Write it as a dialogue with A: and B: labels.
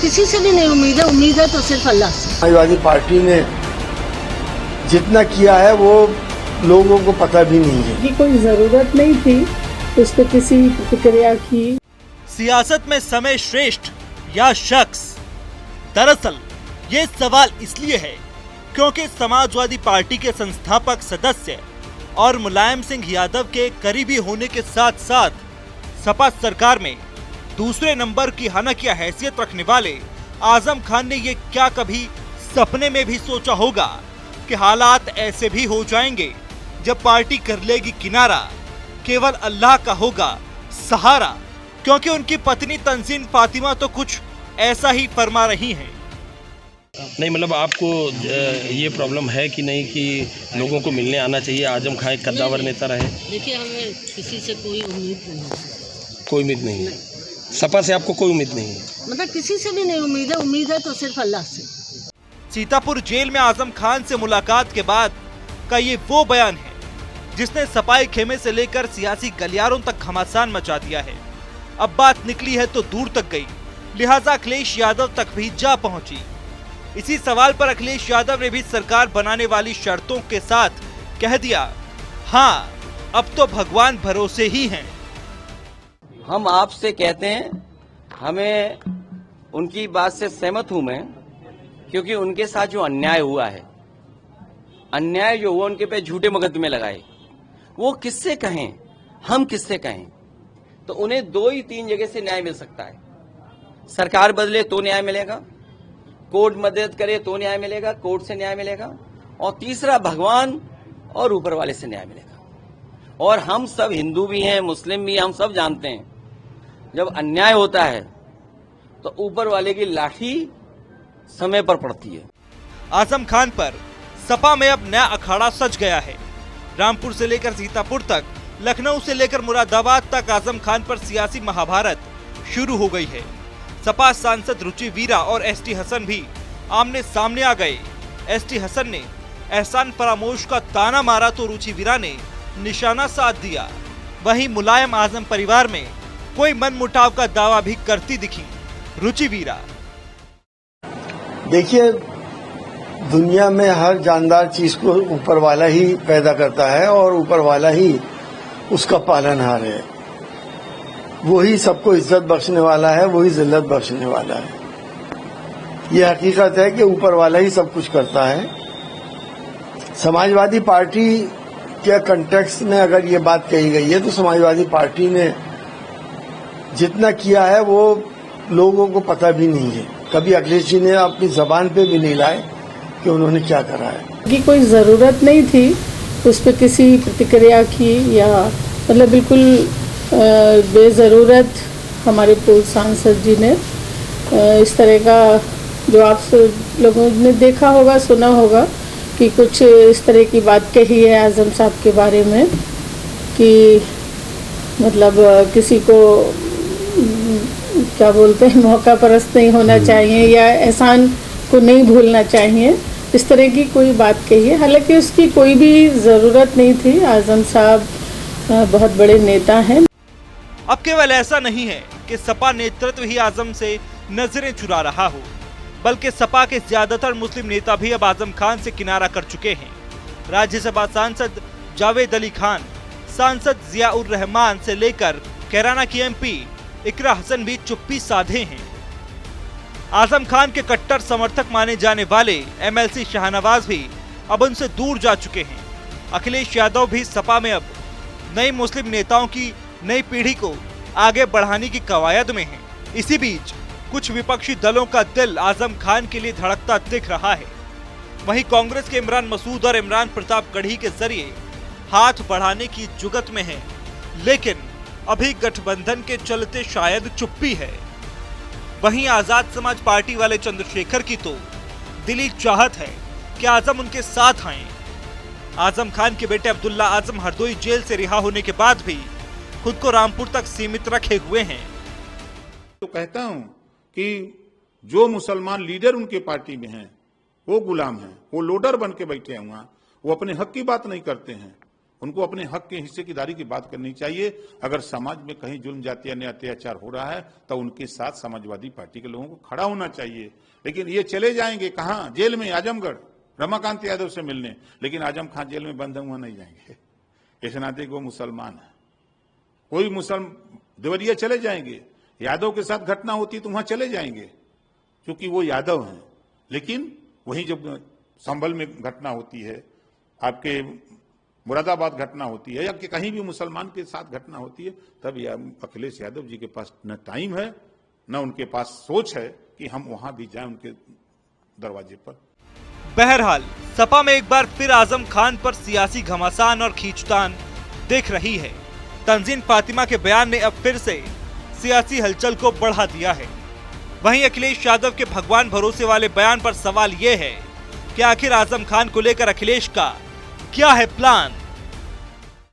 A: किसी से भी नहीं उम्मीद है तो सिर्फ अल्लाह से।
B: समाजवादी पार्टी ने जितना किया है वो लोगों को पता भी नहीं है
C: कि कोई जरूरत नहीं थी उस पर किसी प्रतिक्रिया की।
D: सियासत में समय श्रेष्ठ या शख्स? दरअसल ये सवाल इसलिए है क्योंकि समाजवादी पार्टी के संस्थापक सदस्य और मुलायम सिंह यादव के करीबी होने के साथ साथ सपा सरकार में दूसरे नंबर की हनकिया हैसियत रखने वाले आजम खान ने ये क्या कभी सपने में भी सोचा होगा कि हालात ऐसे भी हो जाएंगे जब पार्टी कर लेगी किनारा, केवल अल्लाह का होगा सहारा? क्योंकि उनकी पत्नी तंजीन फातिमा तो कुछ ऐसा ही फरमा रही हैं।
E: नहीं मतलब आपको ये प्रॉब्लम है कि नहीं कि लोगों को मिलने आना चाहिए, आजम खान एक कद्दावर नेता रहे?
A: देखिए, हमें किसी से कोई उम्मीद नहीं है।
E: कोई उम्मीद नहीं है? सपा से आपको कोई उम्मीद नहीं है?
A: मतलब किसी से भी नहीं उम्मीद है तो सिर्फ अल्लाह से।
D: सीतापुर जेल में आजम खान से मुलाकात के बाद का ये वो बयान है जिसने सपाई खेमे से लेकर सियासी गलियारों तक घमासान मचा दिया है। अब बात निकली है तो दूर तक गई, लिहाजा अखिलेश यादव तक भी जा पहुंची। इसी सवाल पर अखिलेश यादव ने भी सरकार बनाने वाली शर्तों के साथ कह दिया, हाँ अब तो भगवान भरोसे ही हैं।
F: हम आपसे कहते हैं, हमें उनकी बात से सहमत हूं मैं, क्योंकि उनके साथ जो अन्याय हुआ है, अन्याय जो हुआ उनके पे झूठे मुकदमे लगाए, वो किससे कहें, हम किससे कहें? तो उन्हें 2 ही 3 जगह से न्याय मिल सकता है। सरकार बदले तो न्याय मिलेगा, कोर्ट मदद करे तो न्याय मिलेगा, कोर्ट से न्याय मिलेगा, और तीसरा भगवान और ऊपर वाले से न्याय मिलेगा। और हम सब हिंदू भी हैं, मुस्लिम भी, हम सब जानते हैं जब अन्याय होता है तो ऊपर वाले की लाठी समय पर पड़ती है।
D: आजम खान पर सपा में अब नया अखाड़ा सज गया है। रामपुर से लेकर सीतापुर तक, लखनऊ से लेकर मुरादाबाद तक आजम खान पर सियासी महाभारत शुरू हो गई है। सपा सांसद रुचि वीरा और एसटी हसन भी आमने सामने आ गए। एसटी हसन ने एहसान फरामोश का ताना मारा तो रुचि वीरा ने निशाना साध दिया। वहीं मुलायम आजम परिवार में कोई मनमुटाव का दावा भी करती दिखी रुचि वीरा।
B: देखिए, दुनिया में हर जानदार चीज को ऊपर वाला ही पैदा करता है और ऊपर वाला ही उसका पालनहार है। वही सबको इज्जत बख्शने वाला है, वही जिल्लत बख्शने वाला है। ये हकीकत है कि ऊपर वाला ही सब कुछ करता है। समाजवादी पार्टी के कंटेक्स्ट में अगर ये बात कही गई है तो समाजवादी पार्टी ने जितना किया है वो लोगों को पता भी नहीं है। कभी अखिलेश जी ने अपनी जबान पे भी नहीं लाए कि उन्होंने क्या करा है।
C: कि कोई जरूरत नहीं थी उस पर किसी प्रतिक्रिया की, या मतलब बिल्कुल बेजरूरत हमारे पूर्व सांसद जी ने इस तरह का, जो आप लोगों ने देखा होगा, सुना होगा कि कुछ इस तरह की बात कही है आजम साहब के बारे में कि मतलब किसी को क्या बोलते हैं, मौका परस्त नहीं होना चाहिए या एहसान को नहीं भूलना चाहिए, इस तरह की कोई बात कही है। हालांकि उसकी कोई भी ज़रूरत नहीं थी। आजम साहब बहुत बड़े नेता हैं।
D: अब केवल ऐसा नहीं है कि सपा नेतृत्व ही आजम से नजरें चुरा रहा हो, बल्कि सपा के ज्यादातर मुस्लिम नेता भी अब आजम खान से किनारा कर चुके हैं। राज्यसभा सांसद जावेद अली खान, सांसद जिया उर रहमान से लेकर कैराना की एमपी इकरा हसन भी चुप्पी साधे हैं। आजम खान के कट्टर समर्थक माने जाने वाले एमएलसी शाहनवाज भी अब उनसे दूर जा चुके हैं। अखिलेश यादव भी सपा में अब नई मुस्लिम नेताओं की नई पीढ़ी को आगे बढ़ाने की कवायद में है। इसी बीच कुछ विपक्षी दलों का दिल आजम खान के लिए धड़कता दिख रहा है। वहीं कांग्रेस के इमरान मसूद और इमरान प्रताप गढ़ी के जरिए हाथ बढ़ाने की जुगत में है, लेकिन अभी गठबंधन के चलते शायद चुप्पी है। वहीं आजाद समाज पार्टी वाले चंद्रशेखर की तो दिली चाहत है कि आजम उनके साथ आए। आजम खान के बेटे अब्दुल्ला आजम हरदोई जेल से रिहा होने के बाद भी खुद को रामपुर तक सीमित रखे हुए हैं।
G: तो कहता हूं कि जो मुसलमान लीडर उनके पार्टी में हैं वो गुलाम हैं, वो लोडर बन के बैठे हुए हैं, वो अपने हक की बात नहीं करते हैं, उनको अपने हक के हिस्सेदारी की बात करनी चाहिए। अगर समाज में कहीं जुल्म जातीय अन्याय अत्याचार हो रहा है तो उनके साथ समाजवादी पार्टी के लोगों को खड़ा होना चाहिए। लेकिन ये चले जाएंगे कहाँ? जेल में, आजमगढ़, रमाकांत यादव से मिलने, लेकिन आजम खान जेल में बंद हुआ नहीं जाएंगे इस नाते कि वो मुसलमान है। कोई देवरिया चले जाएंगे, यादव के साथ घटना होती तो वहां चले जाएंगे क्योंकि वो यादव हैं। लेकिन वहीं जब संभल में घटना होती है, आपके मुरादाबाद घटना होती है, या कि कहीं भी मुसलमान के साथ घटना होती है, तब अखिलेश यादव जी के पास न टाइम है न उनके पास सोच है कि हम वहां भी जाएं उनके दरवाजे पर।
D: बहरहाल सपा में एक बार फिर आजम खान पर सियासी घमासान और खींचतान दिख रही है। तंजीन फातिमा के बयान ने अब फिर से सियासी हलचल को बढ़ा दिया है। वहीं अखिलेश यादव के भगवान भरोसे वाले बयान पर सवाल ये है कि आखिर आजम खान को लेकर अखिलेश का क्या है प्लान।